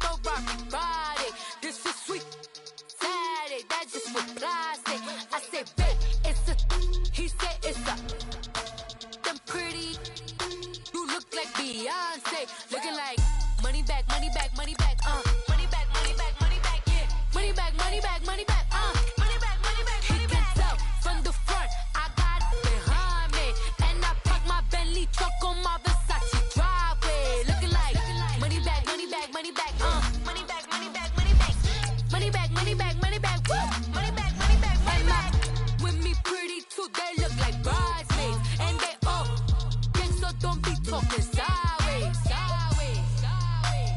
don't rock body. This is sweet Saturday, that's just what plastic. I say, babe, it's a, he said it's a, them pretty, you look like Beyonce, looking like money back, money back, money back, money back, money back, money back, yeah, money back, money back, money back, money back, money back, money back. He can tell from the front, I got it behind me, and I park my Bentley truck on my Versace driveway, looking like money back, money back, money back, money back, money back, money back, money back, money back, money back, woo, money back, money back, money back. With me pretty too, they look like bridesmaids, and they all think so. Don't be talking sideways, sideways, sideways.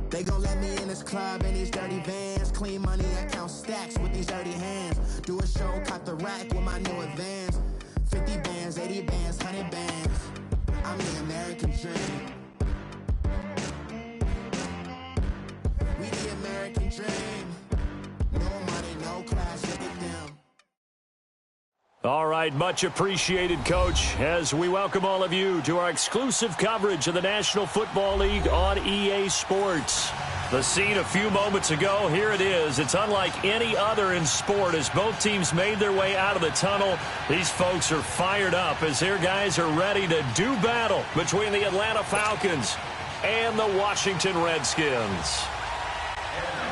They gon' let me in this club in these dirty vans. Clean money, I count stacks with these dirty hands. Do a show, caught the rack with my new advance. 50 bands, 80 bands, 100 bands. I'm the American dream. We the American dream. No money, no class, look at them. All right, much appreciated, Coach, as we welcome all of you to our exclusive coverage of the National Football League on EA Sports. The scene a few moments ago, here it is. It's unlike any other in sport as both teams made their way out of the tunnel. These folks are fired up as their guys are ready to do battle between the Atlanta Falcons and the Washington Redskins.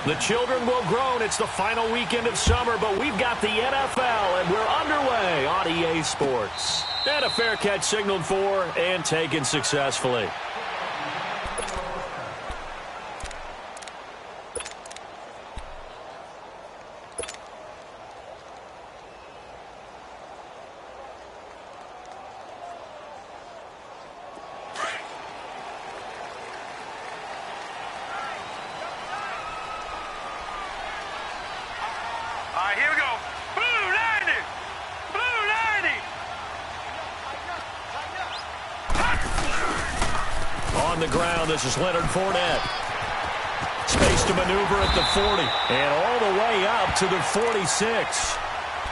The children will groan. It's the final weekend of summer, but we've got the NFL, and we're underway on EA Sports. And a fair catch signaled for and taken successfully. Here we go. Blue 90. Blue 90. On the ground, this is Leonard Fournette. Space to maneuver at the 40. And all the way up to the 46.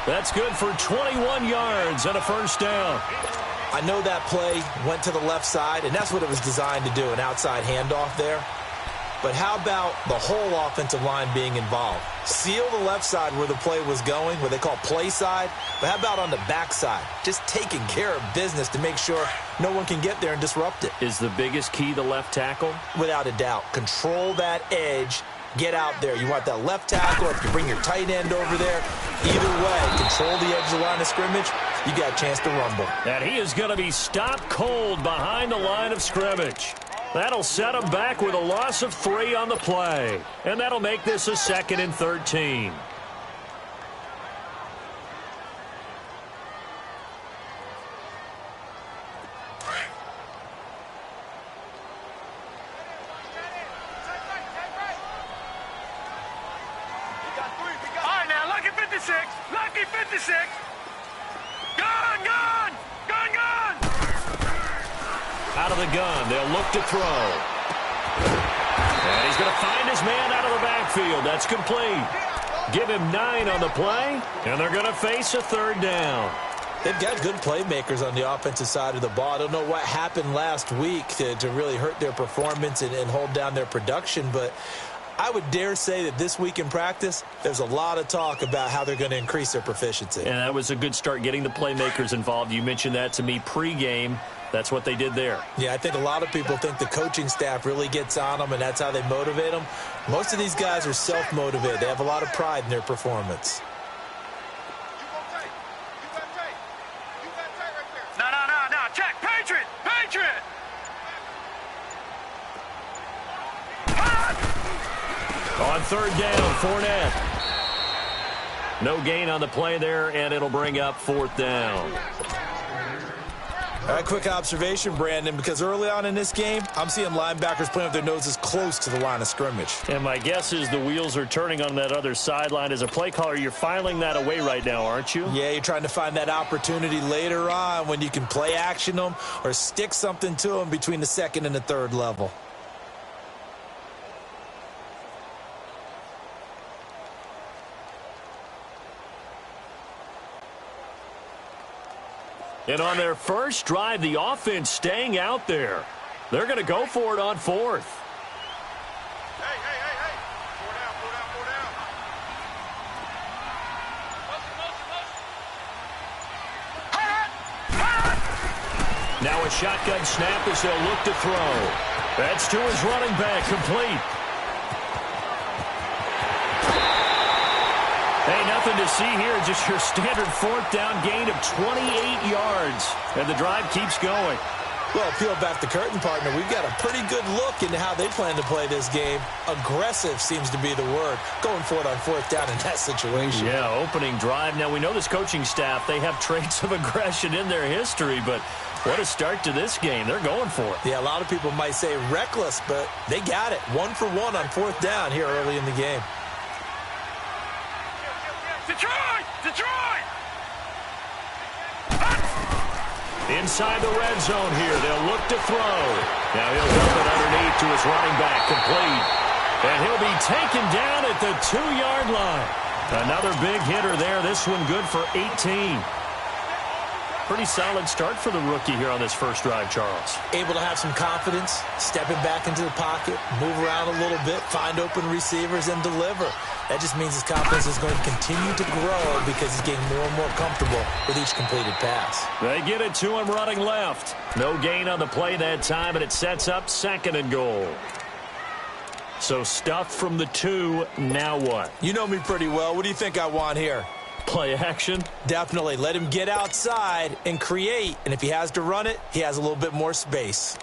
That's good for 21 yards and a first down. I know that play went to the left side, and that's what it was designed to do, an outside handoff there. But how about the whole offensive line being involved? Seal the left side where the play was going, what they call play side. But how about on the back side? Just taking care of business to make sure no one can get there and disrupt it. Is the biggest key the left tackle? Without a doubt. Control that edge. Get out there. You want that left tackle, or if you bring your tight end over there, either way, control the edge of the line of scrimmage, you got a chance to rumble. And he is going to be stopped cold behind the line of scrimmage. That'll set him back with a loss of 3 on the play. And that'll make this a 2nd and 13. All right, now, lucky 56. Lucky 56. Gun, gun. Gun, gun. Out of the gun, they'll look to throw. And he's going to find his man out of the backfield. That's complete. Give him 9 on the play, and they're going to face a 3rd down. They've got good playmakers on the offensive side of the ball. I don't know what happened last week to really hurt their performance and hold down their production, but I would dare say that this week in practice, there's a lot of talk about how they're going to increase their proficiency. And that was a good start, getting the playmakers involved. You mentioned that to me pregame. That's what they did there. Yeah, I think a lot of people think the coaching staff really gets on them, and that's how they motivate them. Most of these guys are self-motivated. They have a lot of pride in their performance. No, check. Patriot. Patriot. On 3rd down, Fournette. No gain on the play there, and it'll bring up 4th down. All right, quick observation, Brandon, because early on in this game, I'm seeing linebackers playing with their noses close to the line of scrimmage. And my guess is the wheels are turning on that other sideline. As a play caller, you're filing that away right now, aren't you? Yeah, you're trying to find that opportunity later on when you can play action them or stick something to them between the second and the third level. And on their first drive, the offense staying out there. They're going to go for it on fourth. Hey. Four down. Motion. Now a shotgun snap as they'll look to throw. That's to his running back, complete. Hey, nothing to see here, just your standard fourth down gain of 28 yards. And the drive keeps going. Well, peel back the curtain, partner. We've got a pretty good look into how they plan to play this game. Aggressive seems to be the word. Going for it on fourth down in that situation. Yeah, opening drive. Now, we know this coaching staff, they have traits of aggression in their history, but what a start to this game. They're going for it. Yeah, a lot of people might say reckless, but they got it. 1 for 1 on fourth down here early in the game. Detroit! Inside the red zone here, they'll look to throw. Now he'll dump it underneath to his running back, complete. And he'll be taken down at the 2-yard line. Another big hitter there, this one good for 18. Pretty solid start for the rookie here on this first drive, Charles. Able to have some confidence, stepping back into the pocket, move around a little bit, find open receivers, and deliver. That just means his confidence is going to continue to grow because he's getting more and more comfortable with each completed pass. They get it to him running left. No gain on the play that time, and it sets up 2nd and goal. So stuffed from the 2, now what? You know me pretty well. What do you think I want here? Play action? Definitely. Let him get outside and create. And if he has to run it, he has a little bit more space.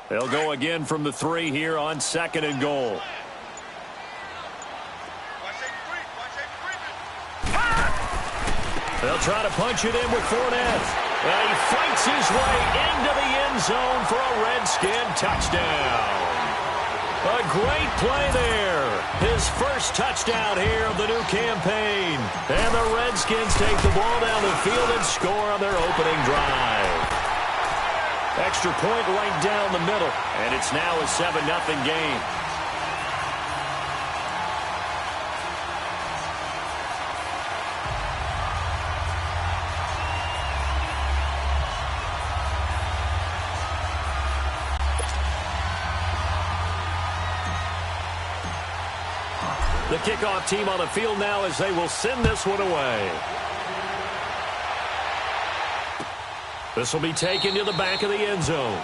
They'll go again from the 3 here on 2nd and goal. They'll try to punch it in with Fournette. And he fights his way into the end zone for a Redskin touchdown. A great play there. His first touchdown here of the new campaign. And the Redskins take the ball down the field and score on their opening drive. Extra point right down the middle. And it's now a 7-0 game. The kickoff team on the field now as they will send this one away. This will be taken to the back of the end zone.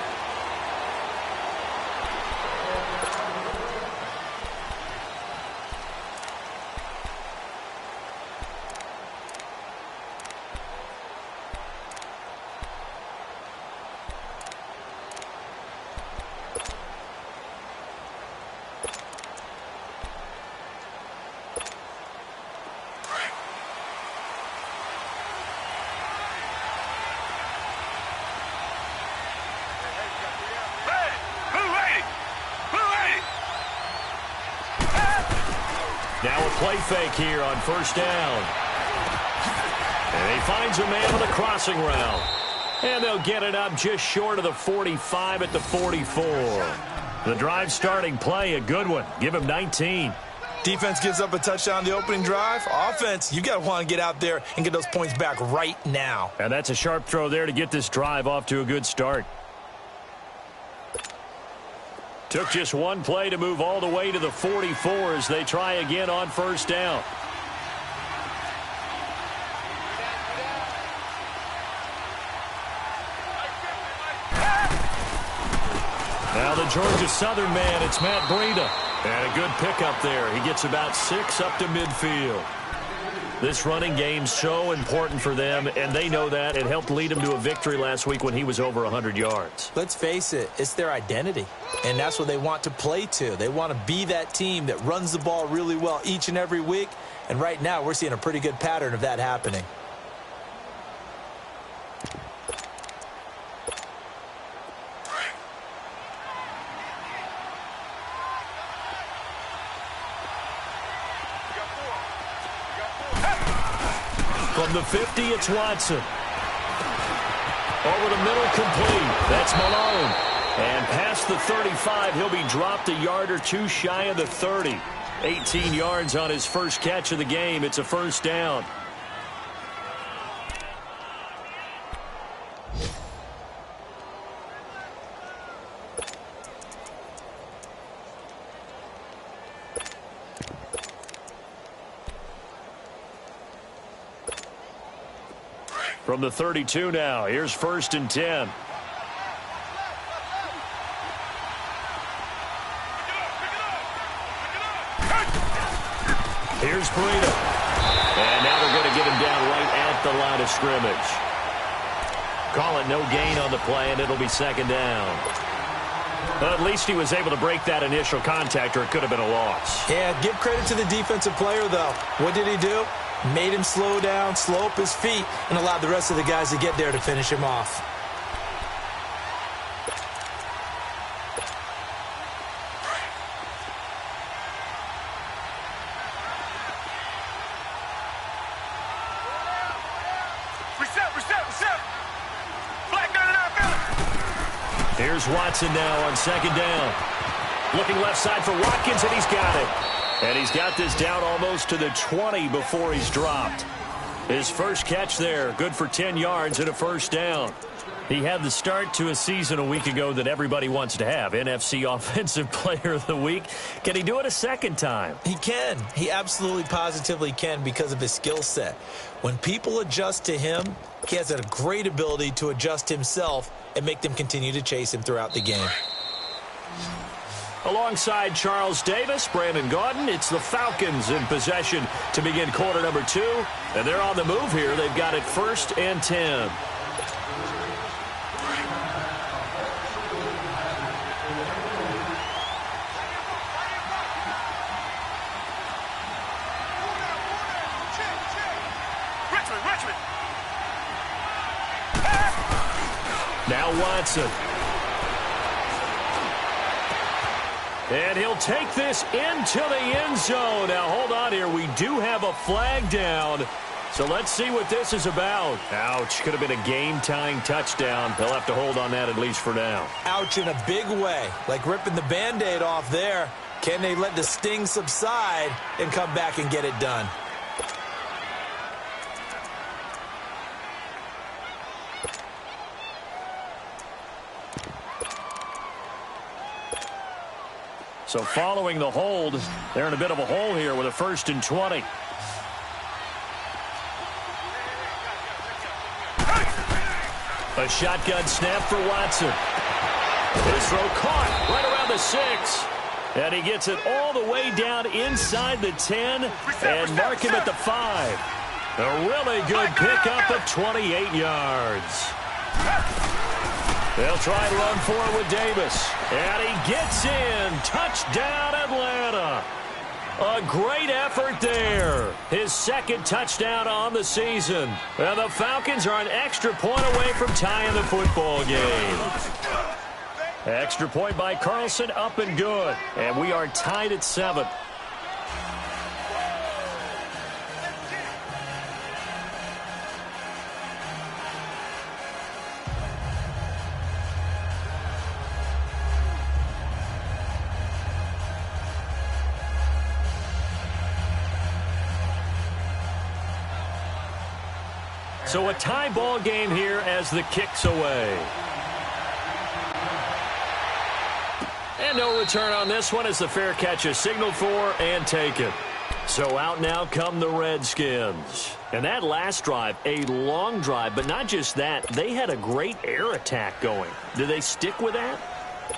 Now a play fake here on first down. And he finds a man with a crossing route. And they'll get it up just short of the 45 at the 44. The drive starting play, a good one. Give him 19. Defense gives up a touchdown the opening drive. Offense, you got to want to get out there and get those points back right now. And that's a sharp throw there to get this drive off to a good start. Took just one play to move all the way to the 44 as they try again on first down. Now the Georgia Southern man, it's Matt Breida. And a good pickup there. He gets about 6 up to midfield. This running game's so important for them, and they know that. It helped lead them to a victory last week when he was over 100 yards. Let's face it, it's their identity, and that's what they want to play to. They want to be that team that runs the ball really well each and every week, and right now we're seeing a pretty good pattern of that happening. From the 50, it's Watson. Over the middle, complete. That's Malone. And past the 35, he'll be dropped a yard or two shy of the 30. 18 yards on his first catch of the game. It's a first down. From the 32 now, here's 1st and 10. Here's Perino. And now they're going to get him down right at the line of scrimmage. Call it no gain on the play, and it'll be 2nd down. Well, at least he was able to break that initial contact, or it could have been a loss. Yeah, give credit to the defensive player, though. What did he do? Made him slow down, slow up his feet, and allowed the rest of the guys to get there to finish him off. Reset. Flag down and out. Here's Watson now on 2nd down. Looking left side for Watkins, and he's got it. And he's got this down almost to the 20 before he's dropped. His first catch there, good for 10 yards and a first down. He had the start to a season a week ago that everybody wants to have, NFC Offensive Player of the Week. Can he do it a second time? He can. He absolutely positively can because of his skill set. When people adjust to him, he has a great ability to adjust himself and make them continue to chase him throughout the game. Alongside Charles Davis, Brandon Gaudin, it's the Falcons in possession to begin quarter number 2. And they're on the move here. They've got it 1st and 10. Richmond. Now Watson. And he'll take this into the end zone. Now, hold on here. We do have a flag down. So let's see what this is about. Ouch. Could have been a game-tying touchdown. They'll have to hold on that at least for now. Ouch in a big way. Like ripping the Band-Aid off there. Can they let the sting subside and come back and get it done? So following the hold, they're in a bit of a hole here with a 1st and 20. A shotgun snap for Watson. His throw caught right around the 6. And he gets it all the way down inside the 10 and mark him at the 5. A really good pickup of 28 yards. They'll try and run forward with Davis. And he gets in. Touchdown, Atlanta. A great effort there. His 2nd touchdown on the season. And the Falcons are an extra point away from tying the football game. Extra point by Carlson, up and good. And we are tied at 7. So a tie ball game here as the kick's away. And no return on this one as the fair catch is signaled for and taken. So out now come the Redskins. And that last drive, a long drive, but not just that. They had a great air attack going. Do they stick with that?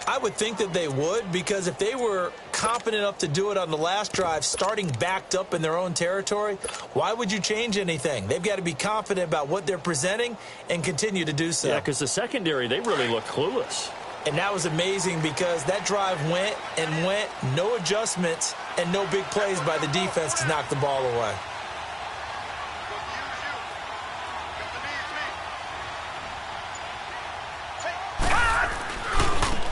I would think that they would, because if they were confident enough to do it on the last drive, starting backed up in their own territory, why would you change anything? They've got to be confident about what they're presenting and continue to do so. Yeah, because the secondary, they really look clueless. And that was amazing because that drive went and went, no adjustments, and no big plays by the defense to knock the ball away.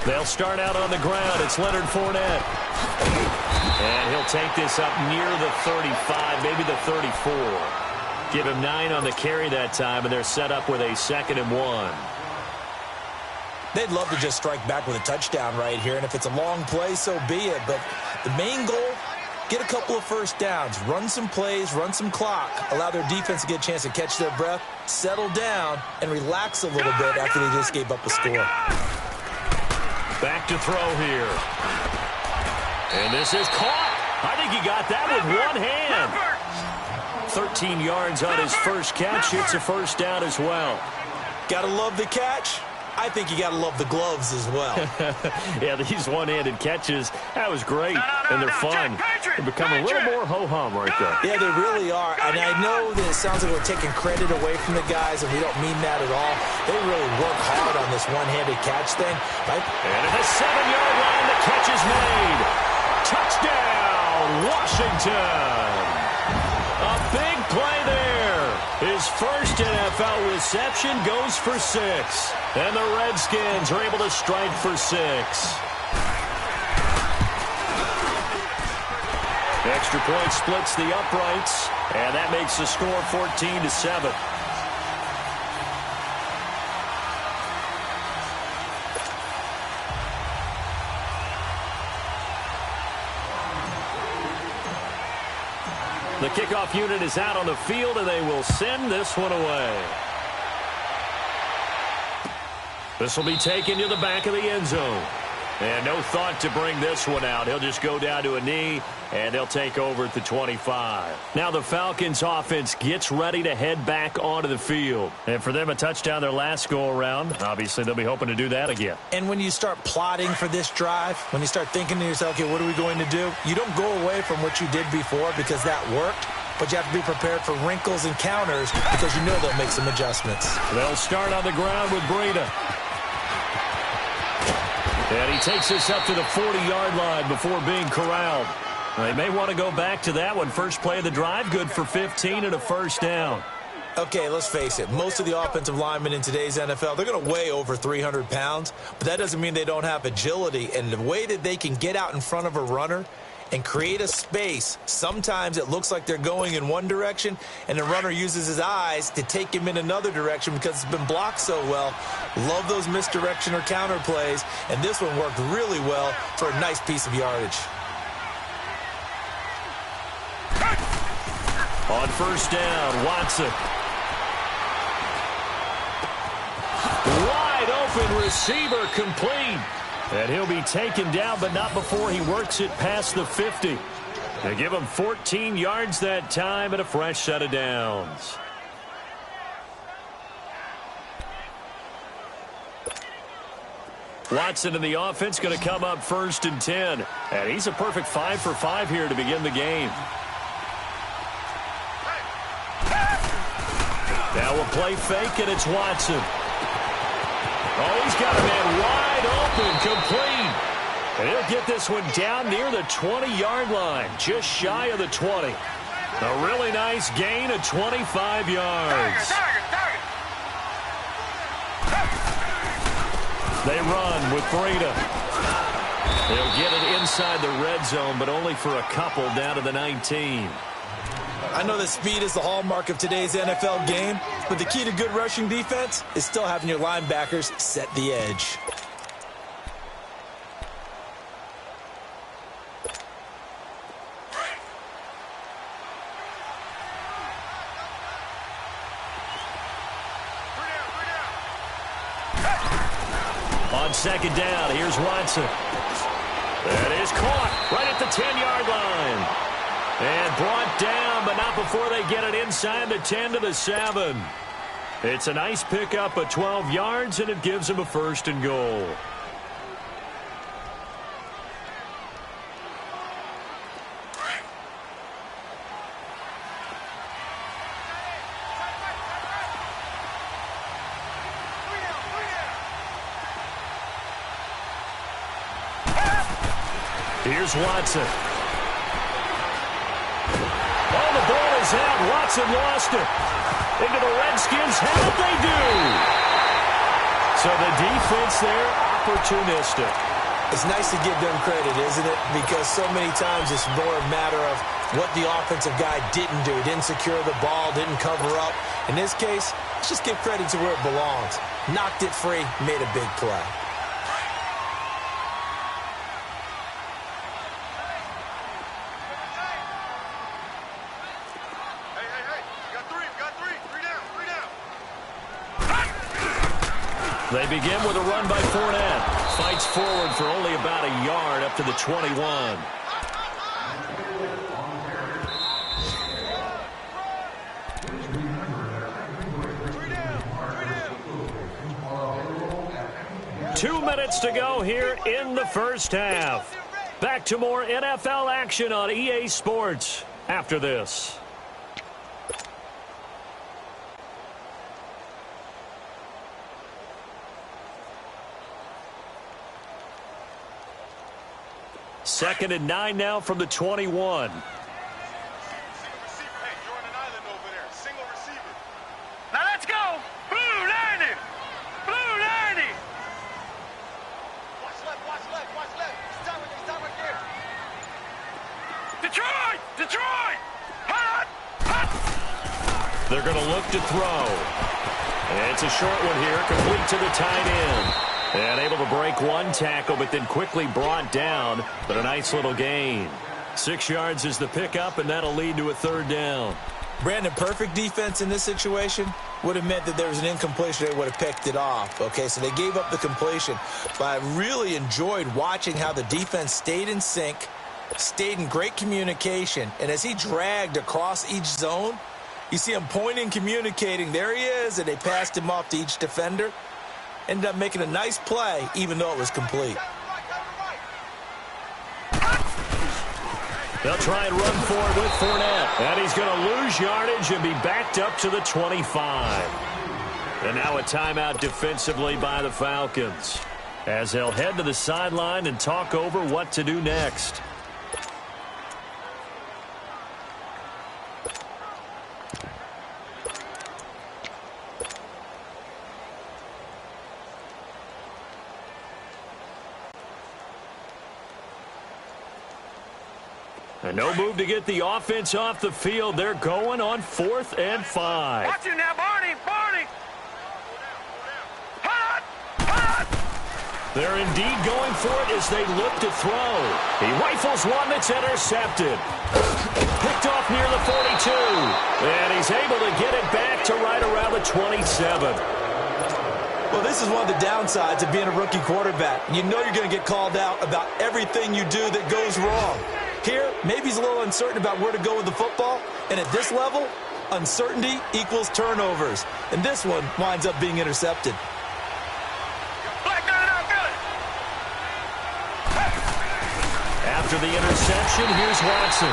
They'll start out on the ground. It's Leonard Fournette. And he'll take this up near the 35, maybe the 34. Give him 9 on the carry that time, and they're set up with a 2nd and 1. They'd love to just strike back with a touchdown right here, and if it's a long play, so be it. But the main goal, get a couple of first downs, run some plays, run some clock, allow their defense to get a chance to catch their breath, settle down, and relax a little bit after they just gave up a score. Back to throw here. And this is caught. I think he got that with one hand. 13 yards on his first catch. It's a first down as well. Gotta love the catch. I think you gotta love the gloves as well. Yeah, these one-handed catches, that was great. And they're fun. They become a little more ho-hum right there. Yeah, they really are. And I know that it sounds like we're taking credit away from the guys, and we don't mean that at all. They really work hard on this one-handed catch thing. Right? And at the 7-yard line, the catch is made. Touchdown, Washington. A big play there. His first NFL reception goes for 6. And the Redskins are able to strike for 6. Extra point splits the uprights, and that makes the score 14-7. The kickoff unit is out on the field, and they will send this one away. This will be taken to the back of the end zone. And no thought to bring this one out. He'll just go down to a knee, and they'll take over at the 25. Now the Falcons offense gets ready to head back onto the field. And for them, a touchdown their last go-around. Obviously, they'll be hoping to do that again. And when you start plotting for this drive, when you start thinking to yourself, okay, what are we going to do? You don't go away from what you did before because that worked. But you have to be prepared for wrinkles and counters because you know they'll make some adjustments. They'll start on the ground with Breida. And he takes this up to the 40-yard line before being corralled. They may want to go back to that one. First play of the drive, good for 15 and a first down. Okay, let's face it. Most of the offensive linemen in today's NFL, they're going to weigh over 300 pounds. But that doesn't mean they don't have agility. And the way that they can get out in front of a runner and create a space, sometimes it looks like they're going in one direction, and the runner uses his eyes to take him in another direction because it's been blocked so well. Love those misdirection or counter plays, and this one worked really well for a nice piece of yardage. On first down, Watson. Wide open receiver, complete. And he'll be taken down, but not before he works it past the 50. They give him 14 yards that time and a fresh set of downs. Watson in the offense going to come up 1st and 10. And he's a perfect 5 for 5 here to begin the game. Now we'll play fake, and it's Watson. Oh, he's got a man wide open, complete. And he'll get this one down near the 20-yard line, just shy of the 20. A really nice gain of 25 yards. They run with Breida. They'll get it inside the red zone, but only for a couple down to the 19. I know that speed is the hallmark of today's NFL game, but the key to good rushing defense is still having your linebackers set the edge. On second down, here's Watson. That is caught right at the 10-yard line. And brought down, but not before they get it inside the 10 to the 7. It's a nice pickup of 12 yards, and it gives them a 1st and goal. Here's Watson. Oh, the ball is out. Watson lost it. Into the Redskins' hand they do. So the defense there, opportunistic. It's nice to give them credit, isn't it? Because so many times it's more a matter of what the offensive guy didn't do. Didn't secure the ball, didn't cover up. In this case, let's just give credit to where it belongs. Knocked it free, made a big play. They begin with a run by Fournette. Fights forward for only about a yard up to the 21. Two minutes to go here in the first half. Back to more NFL action on EA Sports after this. Second and 9 now from the 21. Now let's go. Blue 90. Blue 90. Watch left, watch left, watch left. Stop right there. Detroit! Detroit! Hot! Hot! They're going to look to throw. And it's a short one here, complete to the tight end. And able to break one tackle, but then quickly brought down. But a nice little gain. 6 yards is the pickup, and that'll lead to a third down. Brandon, perfect defense in this situation would have meant that there was an incompletion. They would have picked it off. Okay, so they gave up the completion. But I really enjoyed watching how the defense stayed in sync, stayed in great communication. And as he dragged across each zone, you see him pointing, communicating. There he is, and they passed him off to each defender. Ended up making a nice play, even though it was complete. They'll try and run forward with Fournette. And he's going to lose yardage and be backed up to the 25. And now a timeout defensively by the Falcons, as they'll head to the sideline and talk over what to do next. And no move to get the offense off the field. They're going on 4th and 5. Watch it now, Barney! Barney! Hot! Hot! They're indeed going for it as they look to throw. He rifles one that's intercepted. Picked off near the 42. And he's able to get it back to right around the 27. Well, this is one of the downsides of being a rookie quarterback. You know you're going to get called out about everything you do that goes wrong. Here, maybe he's a little uncertain about where to go with the football. And at this level, uncertainty equals turnovers. And this one winds up being intercepted. After the interception, here's Watson.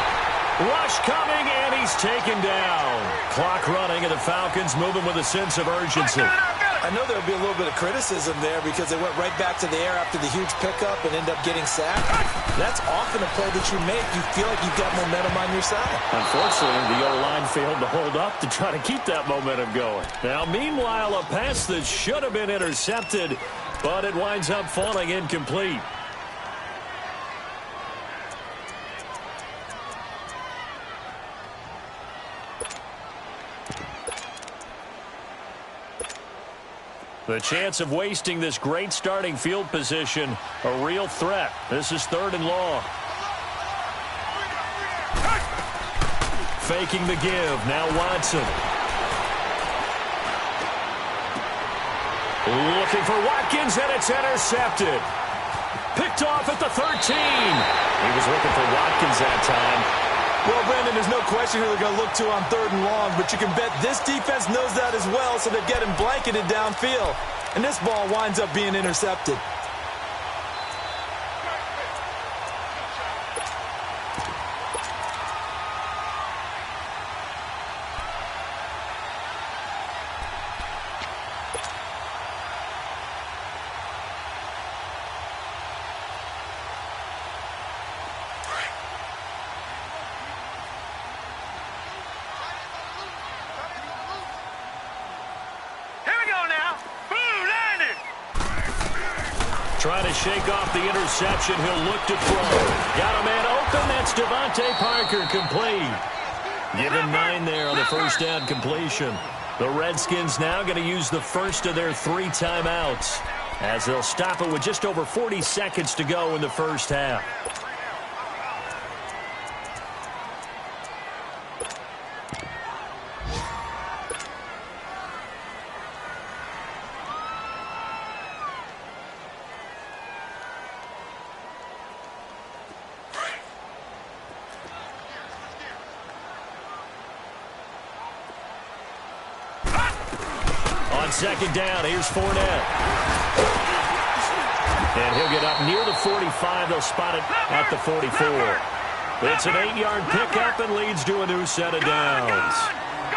Rush coming, and he's taken down. Clock running, and the Falcons moving with a sense of urgency. I know there'll be a little bit of criticism there because they went right back to the air after the huge pickup and end up getting sacked. That's often a play that you make. You feel like you've got momentum on your side. Unfortunately, the O-line failed to hold up to try to keep that momentum going. Now, meanwhile, a pass that should have been intercepted, but it winds up falling incomplete. The chance of wasting this great starting field position, a real threat. This is 3rd and long. Faking the give. Now Watson. Looking for Watkins, and it's intercepted. Picked off at the 13. He was looking for Watkins that time. Well, Brandon, there's no question who they're going to look to on 3rd and long, but you can bet this defense knows that as well, so they're getting blanketed downfield. And this ball winds up being intercepted. Trying to shake off the interception. He'll look to throw. Got a man open. That's Devontae Parker, complete. Give him 9 there on the first down completion. The Redskins now going to use the first of their 3 timeouts as they'll stop it with just over 40 seconds to go in the first half. Second down, here's Fournette. And he'll get up near the 45. They'll spot it at the 44. It's an 8-yard pickup and leads to a new set of downs.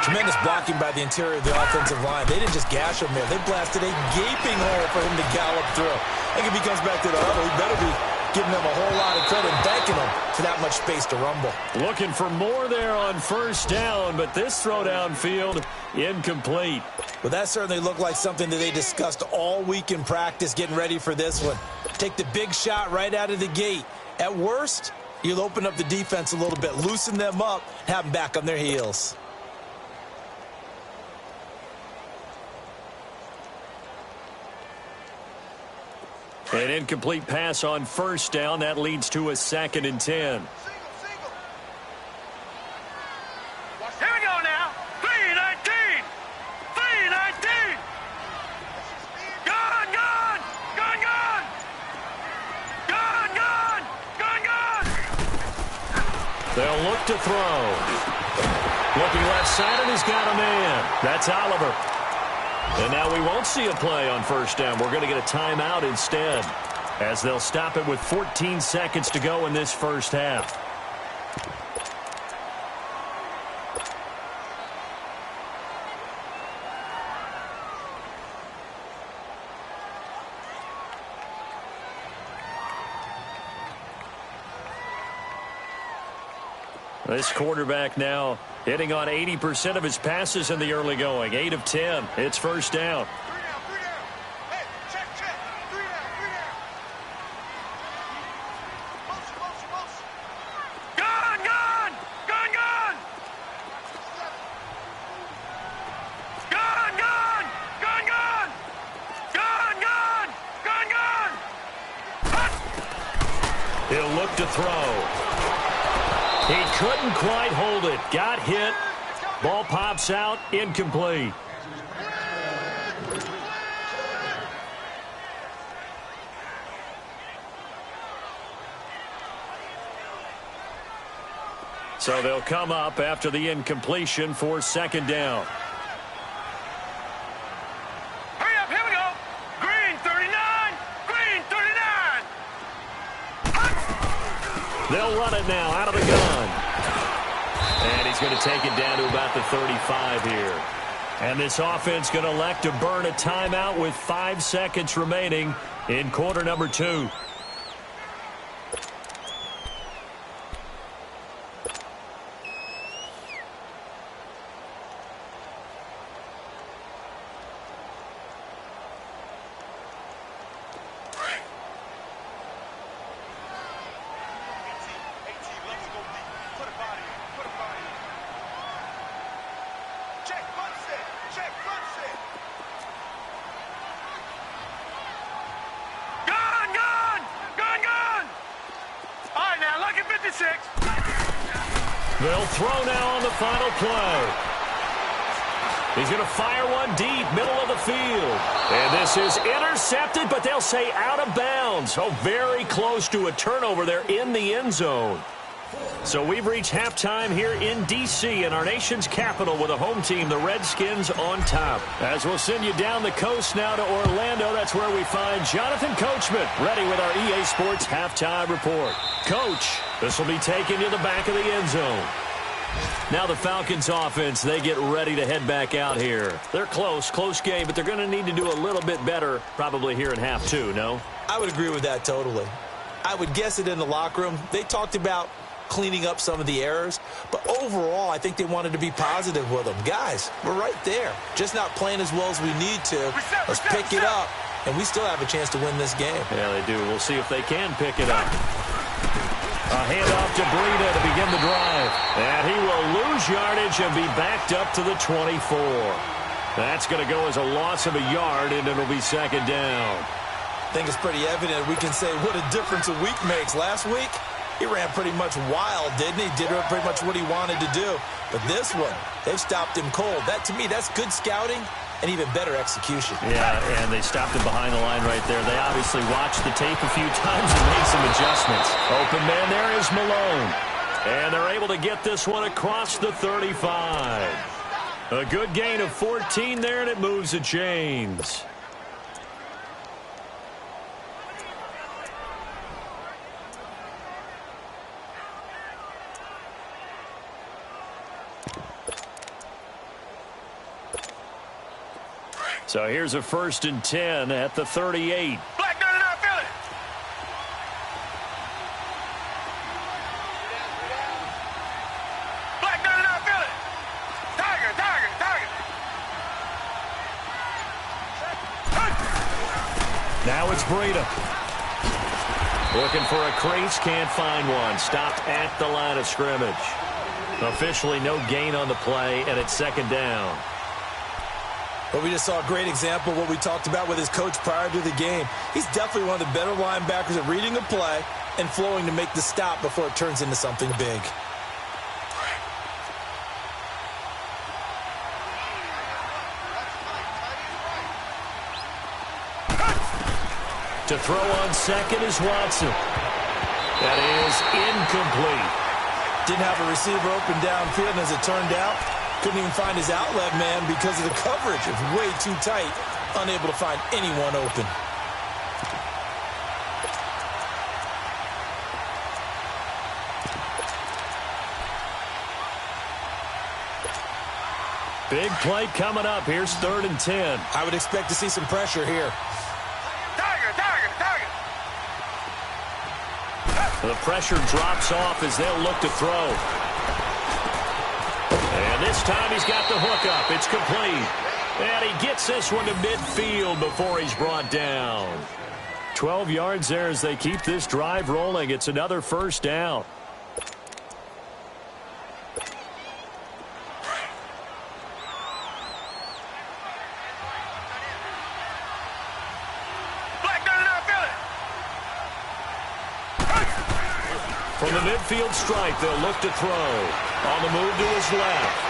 Tremendous blocking by the interior of the offensive line. They didn't just gash him there. They blasted a gaping hole for him to gallop through. I think if he comes back to the huddle, he better be giving them a whole lot of credit and thanking them for that much space to rumble. Looking for more there on first down, but this throw downfield incomplete. Well, that certainly looked like something that they discussed all week in practice, getting ready for this one. Take the big shot right out of the gate. At worst, you'll open up the defense a little bit, loosen them up, have them back on their heels. An incomplete pass on first down. That leads to a 2nd and 10. Here we go now. 3-19. 3-19. Gone, gone. Gone, gone. Gone, gone. Gone, gone. They'll look to throw. Looking left side, and he's got a man. That's Oliver. And now we won't see a play on first down. We're going to get a timeout instead, as they'll stop it with 14 seconds to go in this first half. This quarterback now hitting on 80% of his passes in the early going. 8 of 10. It's first down. 3 down, 3 down. Hey, check, check. 3 down, 3 down. Motion, motion, motion. Gone, gone. Gone, gone. Gone, gone. Gone, gone. Gone, gone. Gone, gone. He'll look to throw. He couldn't quite hold it. Got hit. Ball pops out. Incomplete. So they'll come up after the incompletion for 2nd down. Hurry up, here we go. Green 39. Green 39. They'll run it now out of the gun. And he's going to take it down to about the 35 here. And this offense going to elect to burn a timeout with 5 seconds remaining in quarter number 2. They'll throw now on the final play. He's going to fire one deep, middle of the field. And this is intercepted, but they'll say out of bounds. Oh, very close to a turnover there in the end zone. So we've reached halftime here in D.C. in our nation's capital with a home team, the Redskins, on top. As we'll send you down the coast now to Orlando, that's where we find Jonathan Coachman ready with our EA Sports halftime report. Coach, this will be taken to the back of the end zone. Now the Falcons offense, they get ready to head back out here. They're close game, but they're going to need to do a little bit better probably here in half 2, no? I would agree with that totally. I would guess it in the locker room. They talked about cleaning up some of the errors, but overall I think they wanted to be positive with them. Guys, we're right there, just not playing as well as we need to. Let's pick it up and we still have a chance to win this game. Yeah, they do. We'll see if they can pick it up. A handoff to Breida to begin the drive. And he will lose yardage and be backed up to the 24. That's going to go as a loss of a yard, and it'll be second down. I think it's pretty evident. We can say what a difference a week makes. Last week, he ran pretty much wild, didn't he? Did pretty much what he wanted to do. But this one, they've stopped him cold. That, to me, that's good scouting and even better execution. Yeah, and they stopped him behind the line right there. They obviously watched the tape a few times and made some adjustments. Open man there is Malone. And they're able to get this one across the 35. A good gain of 14 there, and it moves the chains. So here's a 1st and 10 at the 38. Black gun and I feel it. Black gun and I feel it. Tiger, tiger, tiger. Now it's Breida. Looking for a crease, can't find one. Stopped at the line of scrimmage. Officially no gain on the play, and it's second down. But we just saw a great example of what we talked about with his coach prior to the game. He's definitely one of the better linebackers at reading a play and flowing to make the stop before it turns into something big. To throw on second is Watson. That is incomplete. Didn't have a receiver open downfield, and as it turned out, couldn't even find his outlet man because of the coverage. It was way too tight, unable to find anyone open. Big play coming up. Here's 3rd and 10. I would expect to see some pressure here. Tiger, tiger, tiger. The pressure drops off as they'll look to throw. And this time he's got the hook up. It's complete. And he gets this one to midfield before he's brought down. 12 yards there as they keep this drive rolling. It's another 1st down. Black gun and I feel it. From the midfield stripe, they'll look to throw. On the move to his left.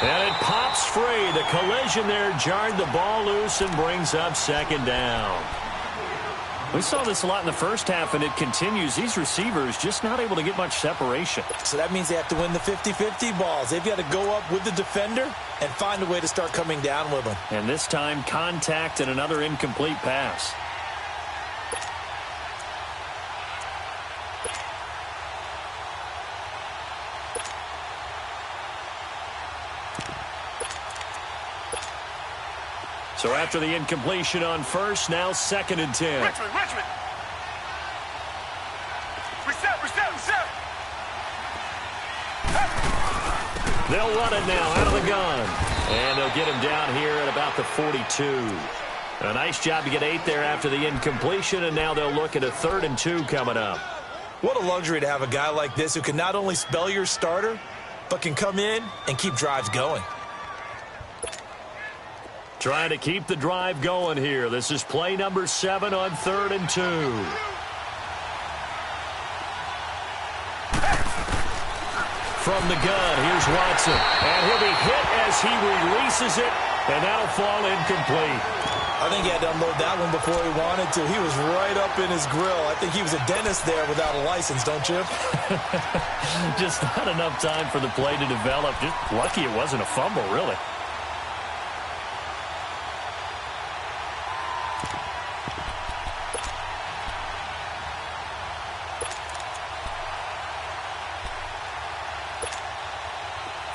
And it pops free. The collision there jarred the ball loose and brings up second down. We saw this a lot in the first half, and it continues. These receivers just not able to get much separation. So that means they have to win the 50-50 balls. They've got to go up with the defender and find a way to start coming down with them. And this time, contact and another incomplete pass. So after the incompletion on 1st, now 2nd and 10. Richmond, Richmond. Reset, reset, reset. They'll run it now out of the gun. And they'll get him down here at about the 42. A nice job to get 8 there after the incompletion, and now they'll look at a 3rd and 2 coming up. What a luxury to have a guy like this who can not only spell your starter, but can come in and keep drives going. Trying to keep the drive going here. This is play number 7 on 3rd and 2. From the gun, here's Watson. And he'll be hit as he releases it, and that'll fall incomplete. I think he had to unload that one before he wanted to. He was right up in his grill. I think he was a dentist there without a license, don't you? Just not enough time for the play to develop. Just lucky it wasn't a fumble, really.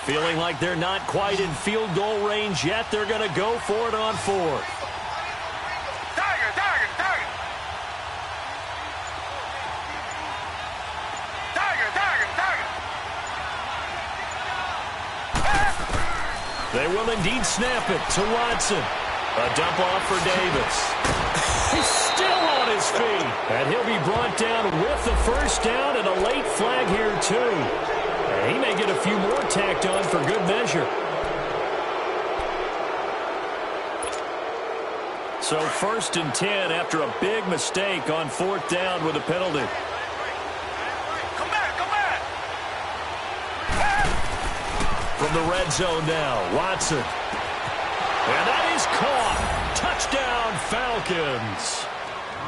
Feeling like they're not quite in field goal range yet. They're going to go for it on 4th. Tiger, tiger, tiger. Tiger, tiger, tiger. They will indeed snap it to Watson. A dump off for Davis. He's still on his feet. And he'll be brought down with the first down and a late flag here, too. And he may get a few more tacked on for good measure. So 1st and 10 after a big mistake on 4th down with a penalty. Come back, come back. From the red zone now, Watson. And that is caught. Touchdown, Falcons.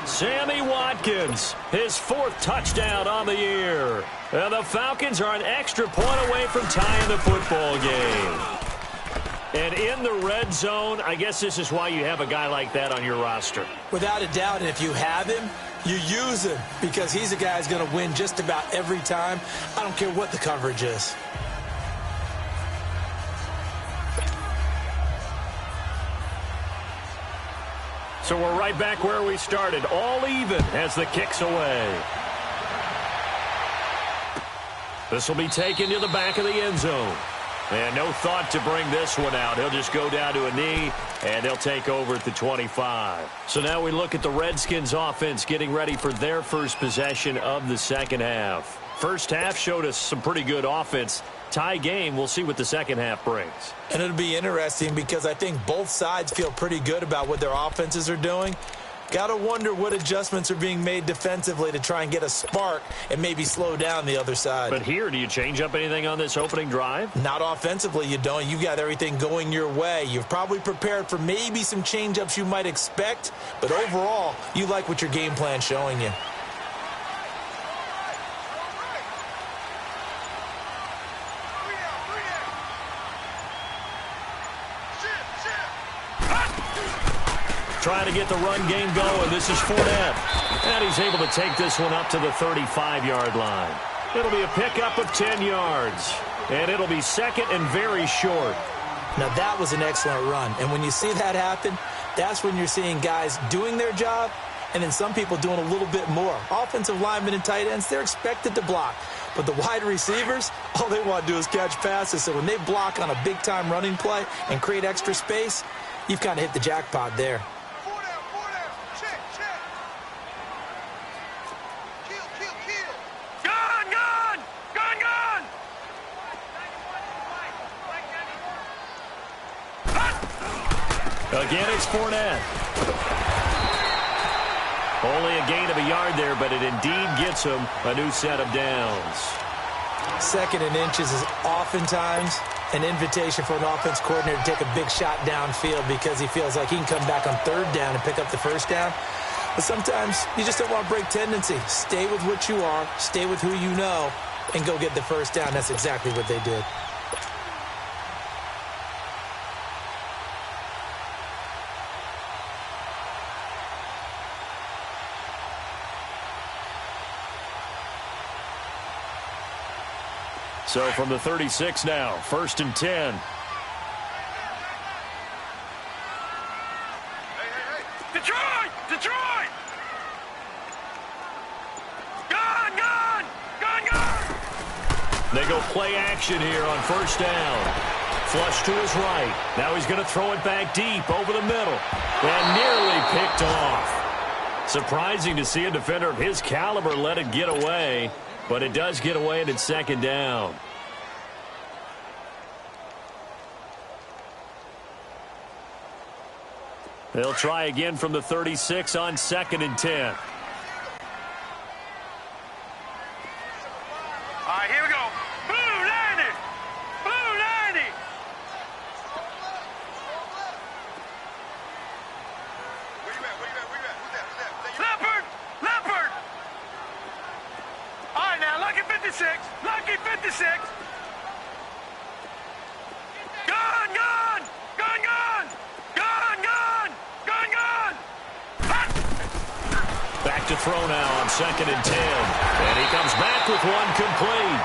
Sammy Watkins, his 4th touchdown on the year. And the Falcons are an extra point away from tying the football game. And in the red zone, I guess this is why you have a guy like that on your roster. Without a doubt, and if you have him, you use him because he's a guy who's going to win just about every time. I don't care what the coverage is. So we're right back where we started, all even as the kick's away. This will be taken to the back of the end zone. And no thought to bring this one out. He'll just go down to a knee, and they'll take over at the 25. So now we look at the Redskins offense getting ready for their first possession of the second half. First half showed us some pretty good offense. Tie game, we'll see what the second half brings. And it'll be interesting because I think both sides feel pretty good about what their offenses are doing. Got to wonder what adjustments are being made defensively to try and get a spark and maybe slow down the other side. But here, do you change up anything on this opening drive? Not offensively, you don't. You got everything going your way. You've probably prepared for maybe some change-ups you might expect, but overall, you like what your game plan's showing you. Trying to get the run game going. This is Fournette. And he's able to take this one up to the 35-yard line. It'll be a pickup of 10 yards. And it'll be second and very short. Now, that was an excellent run. And when you see that happen, that's when you're seeing guys doing their job and then some people doing a little bit more. Offensive linemen and tight ends, they're expected to block. But the wide receivers, all they want to do is catch passes. So when they block on a big-time running play and create extra space, you've kind of hit the jackpot there. Again, it's Fournette. Only a gain of a yard there, but it indeed gets him a new set of downs. 2nd and inches is oftentimes an invitation for an offense coordinator to take a big shot downfield because he feels like he can come back on 3rd down and pick up the first down. But sometimes you just don't want to break tendency. Stay with what you are, stay with who you know, and go get the first down. That's exactly what they did. So from the 36 now, 1st and 10. Detroit! Detroit! Gone! Gone! Gone! Gone! They go play action here on 1st down. Flush to his right. Now he's going to throw it back deep over the middle. And nearly picked off. Surprising to see a defender of his caliber let it get away. But it does get away and it's 2nd down. They'll try again from the 36 on 2nd and 10. All right, here we go. Blue 90! Blue 90! Where you at? Where you at? Where you at? Who's that? Leopard! Leopard! All right, now, Lucky 56. Lucky 56. Gone, gone! Gone, gone! Gone, gone! Gone, gone! Back to throw now on 2nd and 10. And he comes back with one complete.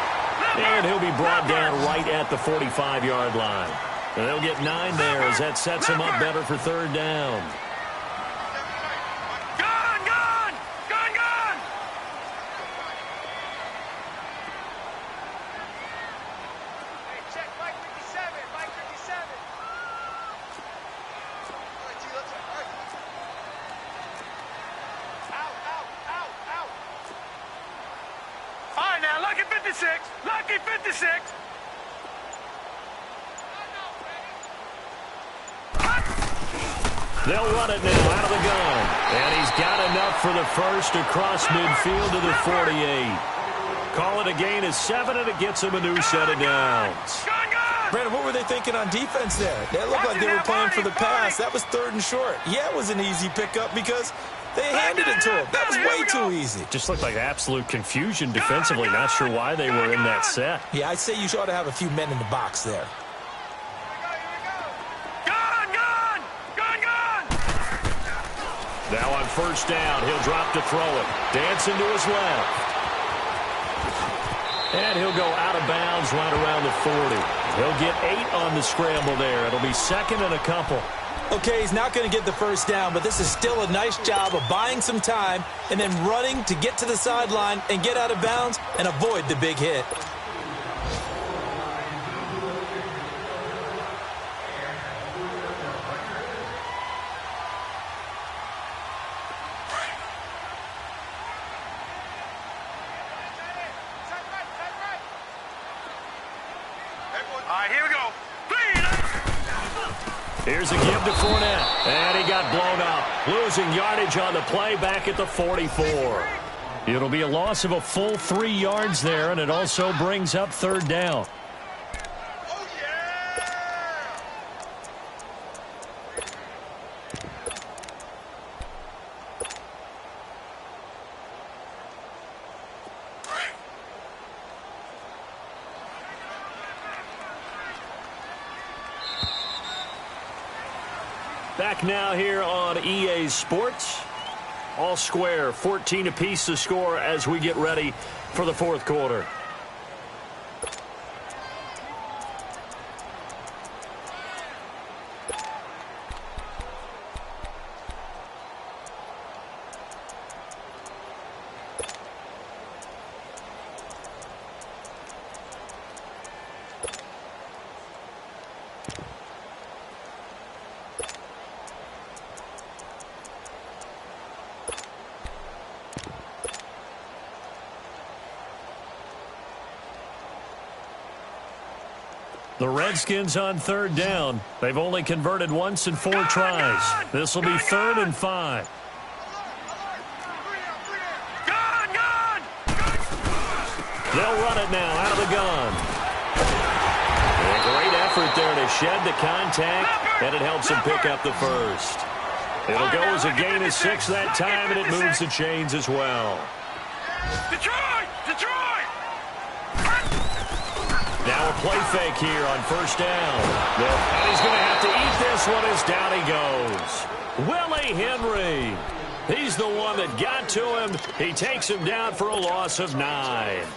And he'll be brought down right at the 45-yard line. And they'll get 9 there as that sets him up better for 3rd down. Gone, gone! Gone, gone! Hey, check Mike 57. Mike 57. 56. Lucky 56. They'll run it now out of the gun. And he's got enough for the first across midfield to the 48. Call it a gain of 7, and it gets him a new set of downs. Brandon, what were they thinking on defense there? They looked like they were playing for the pass. That was 3rd and short. Yeah, it was an easy pickup because they handed it to him. That was way too easy. Just looked like absolute confusion defensively. Not sure why they were in that set. Yeah, I'd say you ought to have a few men in the box there. Now on first down, he'll drop to throw it. Dancing to his left. And he'll go out of bounds right around the 40. He'll get 8 on the scramble there. It'll be 2nd and a couple. Okay, he's not going to get the first down, but this is still a nice job of buying some time and then running to get to the sideline and get out of bounds and avoid the big hit. Here we go. Here's a give to Fournette. And he got blown up. Losing yardage on the play back at the 44. It'll be a loss of a full 3 yards there, and it also brings up 3rd down. Back now here on EA Sports. All square, 14 apiece to score as we get ready for the 4th quarter. The Redskins on 3rd down. They've only converted once in 4 tries. This will be 3rd and 5. They'll run it now out of the gun. A great effort there to shed the contact, and it helps him pick up the first. It'll go as a gain of 6 that time, and it moves the chains as well. Detroit! Detroit! Now a play fake here on first down. And he's going to have to eat this one as down he goes. Willie Henry. He's the one that got to him. He takes him down for a loss of 9.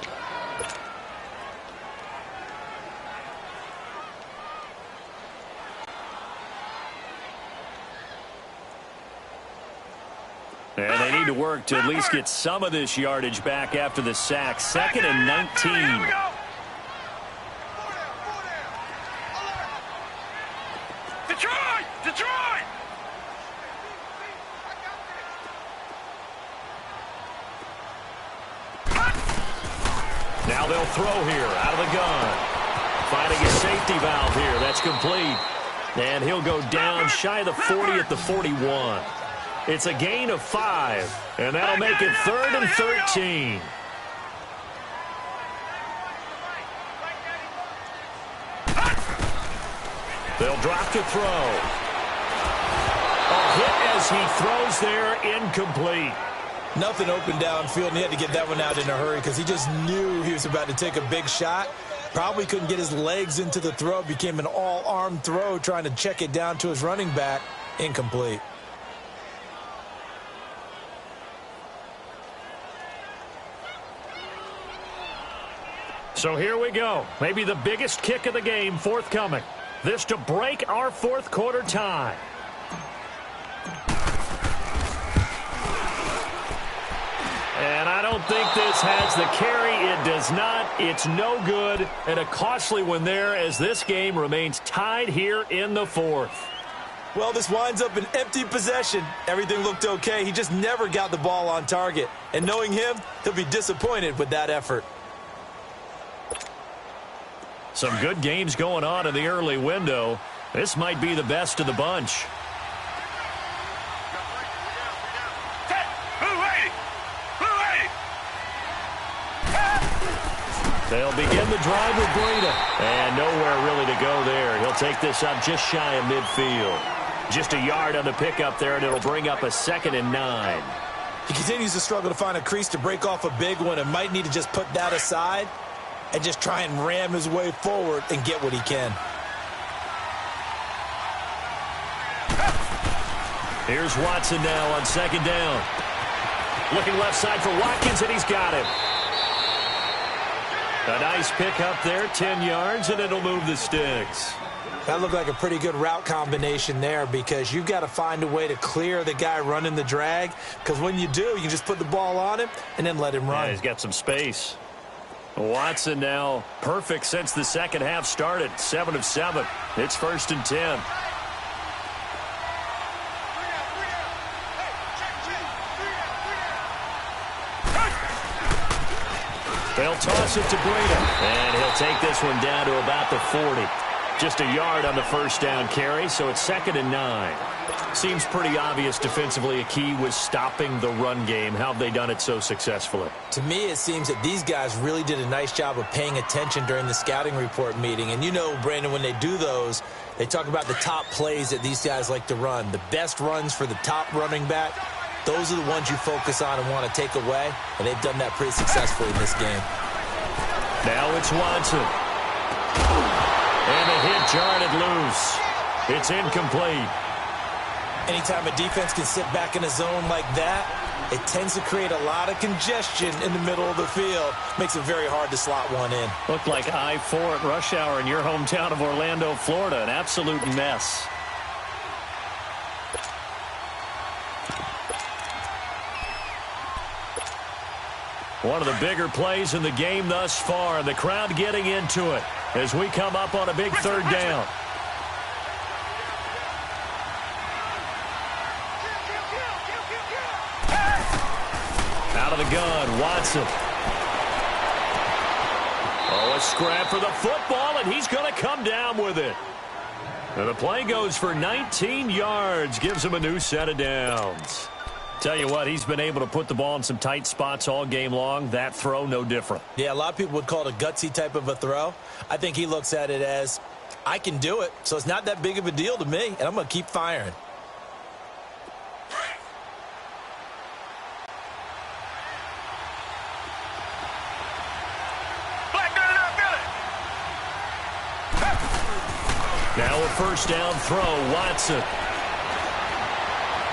And they need to work to at least get some of this yardage back after the sack. 2nd and 19. Detroit! Detroit! Now they'll throw here out of the gun. Finding a safety valve here. That's complete. And he'll go down shy of the 40 at the 41. It's a gain of 5. And that'll make it 3rd and 13. They'll drop to throw. A hit as he throws there, incomplete. Nothing open downfield, and he had to get that one out in a hurry because he just knew he was about to take a big shot. Probably couldn't get his legs into the throw. Became an all-arm throw trying to check it down to his running back. Incomplete. So here we go. Maybe the biggest kick of the game forthcoming. This to break our 4th quarter tie. And I don't think this has the carry. It does not. It's no good. And a costly one there as this game remains tied here in the 4th. Well, this winds up an empty possession. Everything looked okay. He just never got the ball on target. And knowing him, he'll be disappointed with that effort. Some good games going on in the early window. This might be the best of the bunch. They'll begin the drive with Breida. And nowhere really to go there. He'll take this up just shy of midfield. Just a yard on the pickup there, and it'll bring up a 2nd and 9. He continues to struggle to find a crease to break off a big one and might need to just put that aside and just try and ram his way forward and get what he can. Here's Watson now on 2nd down. Looking left side for Watkins, and he's got him. A nice pick up there, 10 yards, and it'll move the sticks. That looked like a pretty good route combination there because you've got to find a way to clear the guy running the drag, because when you do, you just put the ball on him and then let him run. Yeah, he's got some space. Watson now perfect since the second half started. 7 of 7. It's 1st and 10. They'll toss it to Breida, and he'll take this one down to about the 40. Just a yard on the first down carry, so it's 2nd and 9. Seems pretty obvious defensively a key was stopping the run game. How have they done it so successfully? To me, it seems that these guys really did a nice job of paying attention during the scouting report meeting. And you know, Brandon, when they do those, they talk about the top plays that these guys like to run. The best runs for the top running back, those are the ones you focus on and want to take away. And they've done that pretty successfully in this game. Now it's Watson. And the hit jarred it loose. It's incomplete. Anytime a defense can sit back in a zone like that, it tends to create a lot of congestion in the middle of the field. Makes it very hard to slot one in. Looked like I-4 at rush hour in your hometown of Orlando, Florida. An absolute mess. One of the bigger plays in the game thus far. The crowd getting into it as we come up on a big 3rd down. Out of the gun, Watson. Oh, a scrap for the football, and he's going to come down with it. And the play goes for 19 yards, gives him a new set of downs. Tell you what, he's been able to put the ball in some tight spots all game long. That throw, no different. Yeah, a lot of people would call it a gutsy type of a throw. I think he looks at it as, I can do it, so it's not that big of a deal to me, and I'm going to keep firing. Now a 1st down throw, Watson.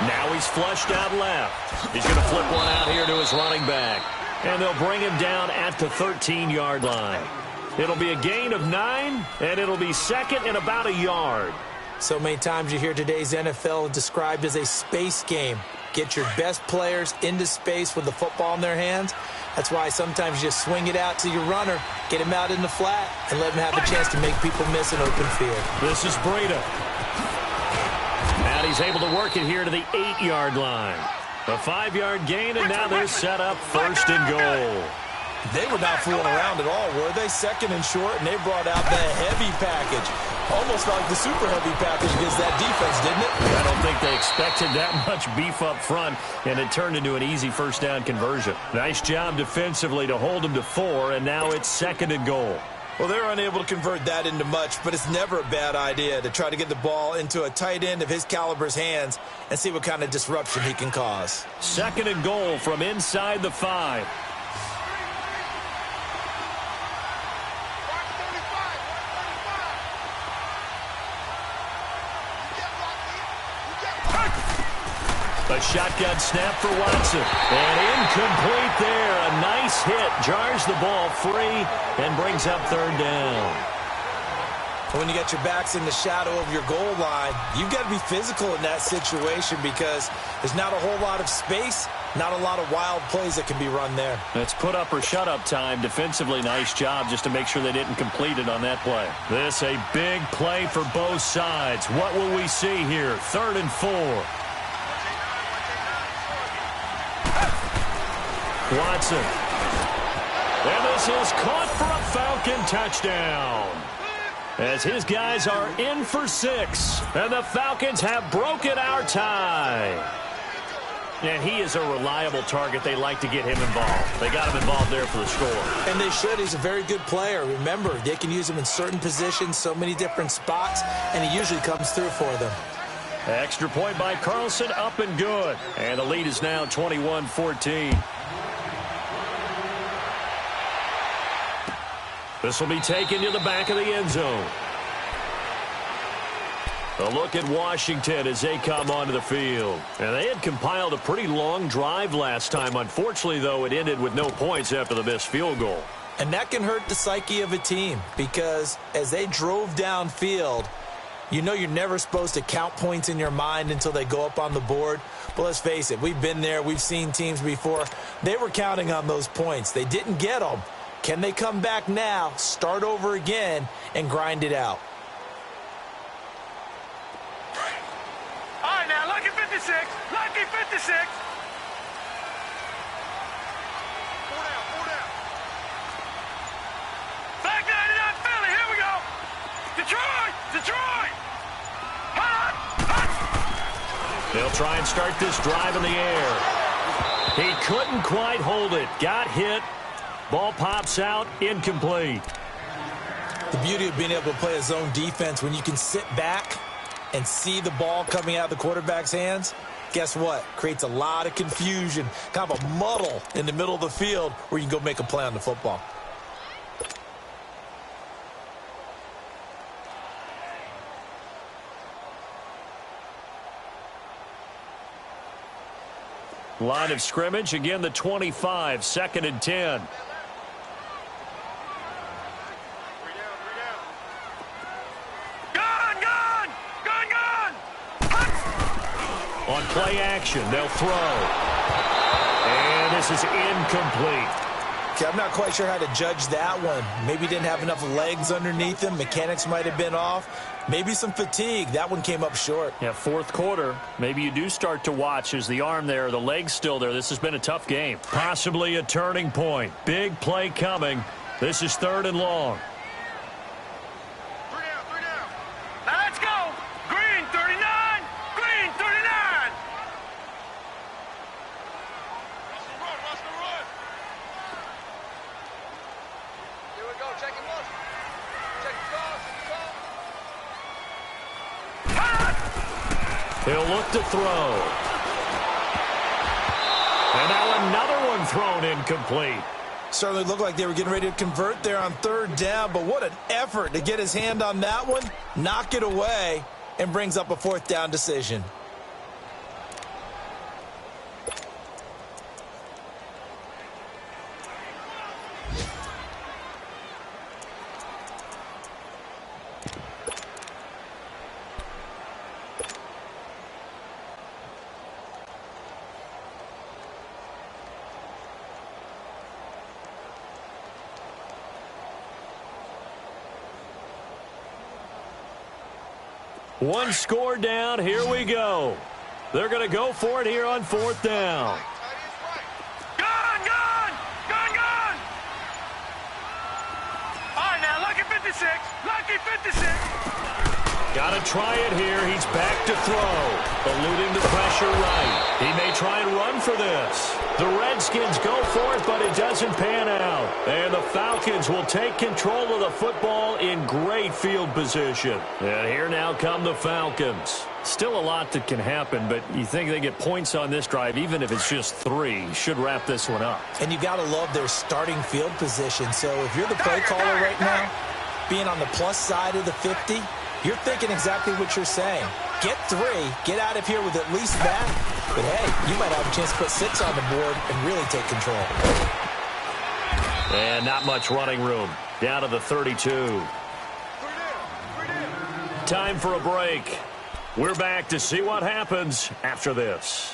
Now he's flushed out left. He's going to flip one out here to his running back. And they'll bring him down at the 13-yard line. It'll be a gain of 9, and it'll be 2nd and about a yard. So many times you hear today's NFL described as a space game. Get your best players into space with the football in their hands. That's why sometimes you just swing it out to your runner, get him out in the flat, and let him have a chance to make people miss an open field. This is Breida. And he's able to work it here to the 8-yard line. A 5-yard gain, and now they're set up 1st and goal. They were not fooling around at all, were they? 2nd and short, and they brought out the heavy package. Almost like the super heavy package against that defense, didn't it? I don't think they expected that much beef up front, and it turned into an easy 1st down conversion. Nice job defensively to hold them to 4, and now it's 2nd and goal. Well, they're unable to convert that into much, but it's never a bad idea to try to get the ball into a tight end of his caliber's hands and see what kind of disruption he can cause. 2nd and goal from inside the 5. A shotgun snap for Watson. And incomplete there. A nice hit. Jars the ball free and brings up 3rd down. When you get your backs in the shadow of your goal line, you've got to be physical in that situation because there's not a whole lot of space, not a lot of wild plays that can be run there. It's put up or shut up time. Defensively, nice job just to make sure they didn't complete it on that play. This a big play for both sides. What will we see here? 3rd and 4. Watson. And this is caught for a Falcon touchdown. as his guys are in for 6. And the Falcons have broken our tie. And he is a reliable target. They like to get him involved. They got him involved there for the score. And they should. He's a very good player. Remember, they can use him in certain positions, so many different spots, and he usually comes through for them. Extra point by Carlson, up and good. And the lead is now 21-14. This will be taken to the back of the end zone. A look at Washington as they come onto the field. And they had compiled a pretty long drive last time. Unfortunately, though, it ended with no points after the missed field goal. And that can hurt the psyche of a team because as they drove downfield, you know you're never supposed to count points in your mind until they go up on the board. But let's face it, we've been there. We've seen teams before. They were counting on those points. They didn't get them. Can they come back now, start over again, and grind it out? All right, now, lucky 56. Lucky 56. 4 down, 4 down. Back 99 Philly, here we go. Detroit, Detroit. Hot, hot. They'll try and start this drive in the air. He couldn't quite hold it. Got hit. Ball pops out, incomplete. The beauty of being able to play a zone defense when you can sit back and see the ball coming out of the quarterback's hands, guess what? Creates a lot of confusion, kind of a muddle in the middle of the field where you can go make a play on the football. Line of scrimmage, again the 25, 2nd and 10. On play action, they'll throw. And this is incomplete. Okay, I'm not quite sure how to judge that one. Maybe didn't have enough legs underneath him. Mechanics might have been off. Maybe some fatigue. That one came up short. Yeah, 4th quarter. Maybe you do start to watch as the arm there, the leg's still there. This has been a tough game. Possibly a turning point. Big play coming. This is 3rd and long. 3 down, 3 down. Now let's go. Green 39. Green 39. Watch the run. Here we go. Check him once. Check the call. He'll look to throw. And now another one thrown incomplete. Certainly looked like they were getting ready to convert there on 3rd down, but what an effort to get his hand on that one, knock it away, and brings up a 4th down decision. One score down. Here we go. They're going to go for it here on 4th down. Gone, gone, gone, gone. All right, now, lucky 56. Lucky 56. Got to try it here. He's back to throw. Eluding the pressure right. He may try and run for this. The Redskins go for it, but it doesn't pan out. And the Falcons will take control of the football in great field position. And here now come the Falcons. Still a lot that can happen, but you think they get points on this drive, even if it's just 3. Should wrap this one up. And you got to love their starting field position. So if you're the play caller right now, being on the plus side of the 50, you're thinking exactly what you're saying. Get 3, get out of here with at least that. But, hey, you might have a chance to put 6 on the board and really take control. And not much running room. Down to the 32. Time for a break. We're back to see what happens after this.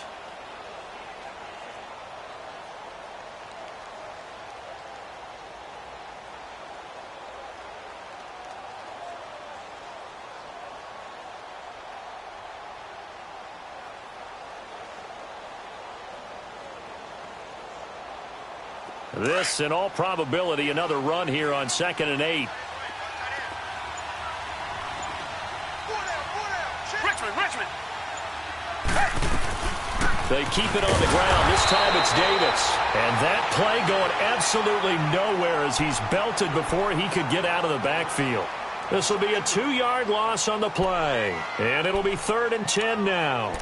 This, in all probability, another run here on 2nd and 8. Richmond. They keep it on the ground. This time it's Davis. And that play going absolutely nowhere as he's belted before he could get out of the backfield. This will be a 2-yard loss on the play. And it'll be 3rd and 10 now.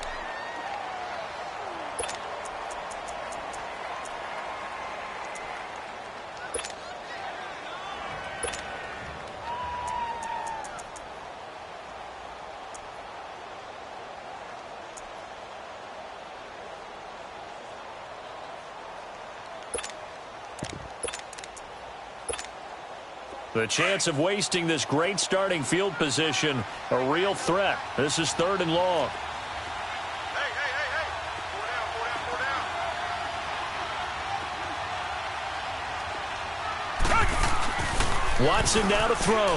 The chance of wasting this great starting field position, a real threat. This is 3rd and long. Hey. Four down. Watson now to throw.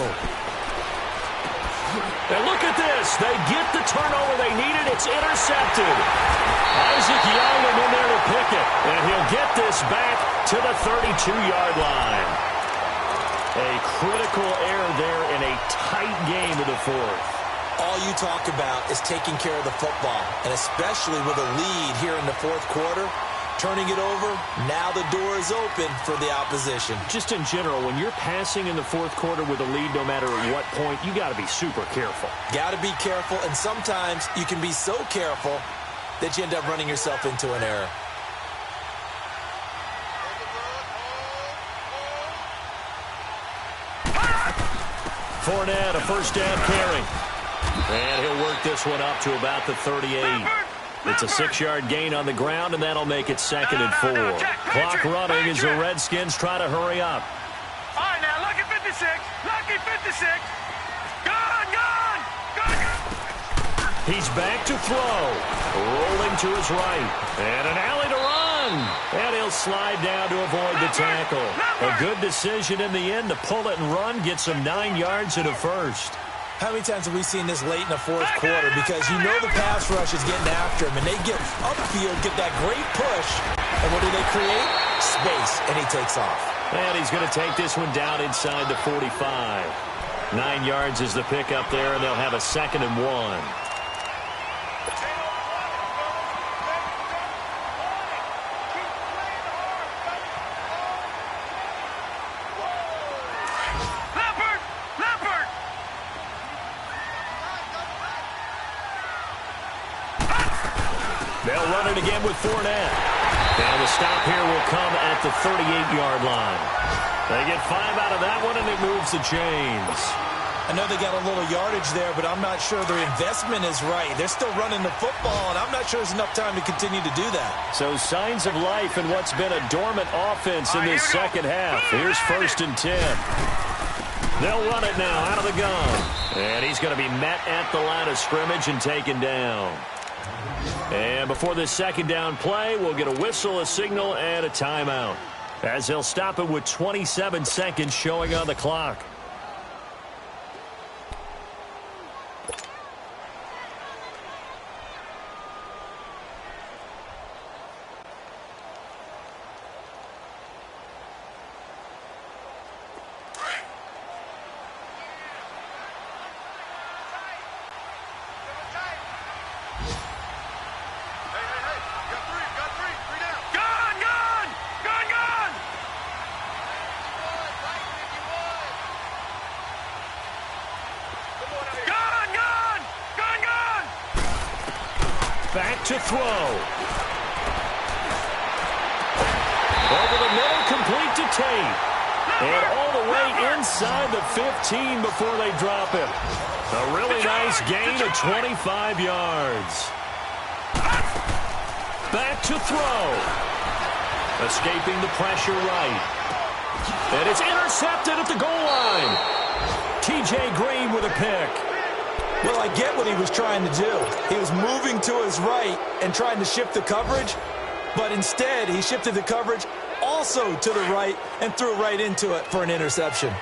And look at this. They get the turnover they needed. It's intercepted. Isaac Young in there to pick it. And he'll get this back to the 32-yard line. A critical error there in a tight game of the 4th. All you talk about is taking care of the football, and especially with a lead here in the 4th quarter, turning it over, now the door is open for the opposition. Just in general, when you're passing in the 4th quarter with a lead, no matter at what point, you got to be super careful. Got to be careful, and sometimes you can be so careful that you end up running yourself into an error. Fournette, a first down carry. And he'll work this one up to about the 38. It's a 6-yard gain on the ground, and that'll make it 2nd and 4. Clock running as the Redskins try to hurry up. All right, now, lucky 56. Lucky 56. Gone. He's back to throw. Rolling to his right. And an alley to run. And he'll slide down to avoid the tackle. A good decision in the end to pull it and run. Gets him 9 yards and a first. How many times have we seen this late in the 4th quarter? Because you know the pass rush is getting after him, and they get upfield, get that great push, and what do they create? Space, and he takes off. And he's going to take this one down inside the 45. 9 yards is the pickup there, and they'll have a 2nd and 1. They'll run it again with Fournette. And the stop here will come at the 38-yard line. They get 5 out of that one, and it moves the chains. I know they got a little yardage there, but I'm not sure their investment is right. They're still running the football, and I'm not sure there's enough time to continue to do that. So signs of life in what's been a dormant offense in this second half. Here's 1st and 10. They'll run it now out of the gun. And he's going to be met at the line of scrimmage and taken down. And before this 2nd down play, we'll get a whistle, a signal, and a timeout, as they'll stop it with 27 seconds showing on the clock. Back to throw. Over the middle, complete to Tate. And all the way inside the 15 before they drop him. A really nice gain of 25 yards. Back to throw. Escaping the pressure right. And it's intercepted at the goal line. T.J. Green with a pick. Well, I get what he was trying to do. He was moving to his right and trying to shift the coverage, but instead he shifted the coverage also to the right and threw right into it for an interception.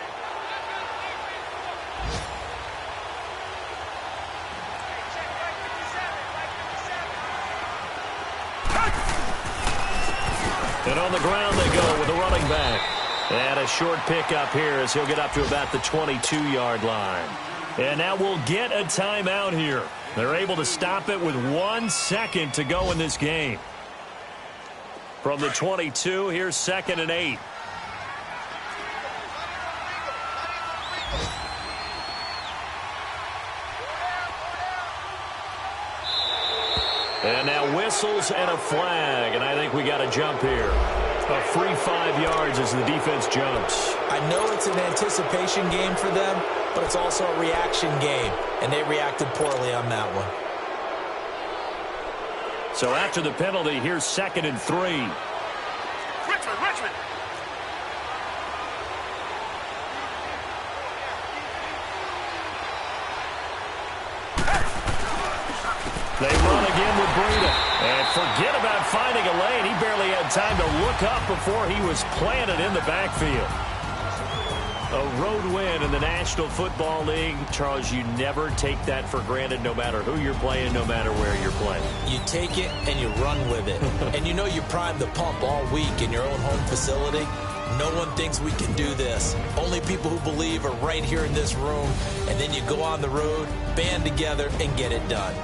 And on the ground they go with a running back. And a short pickup here as he'll get up to about the 22-yard line. And now we'll get a timeout here. They're able to stop it with 1 second to go in this game. From the 22, here's 2nd and 8. And now whistles and a flag, and I think we got a jump here. A free 5 yards as the defense jumps. I know it's an anticipation game for them, but it's also a reaction game, and they reacted poorly on that one. So after the penalty, here's 2nd and 3. Richmond. They run again with Breida. And forget about finding a lane. He barely had time to look up before he was planted in the backfield. A road win in the National Football League. Charles, you never take that for granted no matter who you're playing, no matter where you're playing. You take it and you run with it. And you know you primed the pump all week in your own home facility. No one thinks we can do this. Only people who believe are right here in this room. And then you go on the road, band together, and get it done.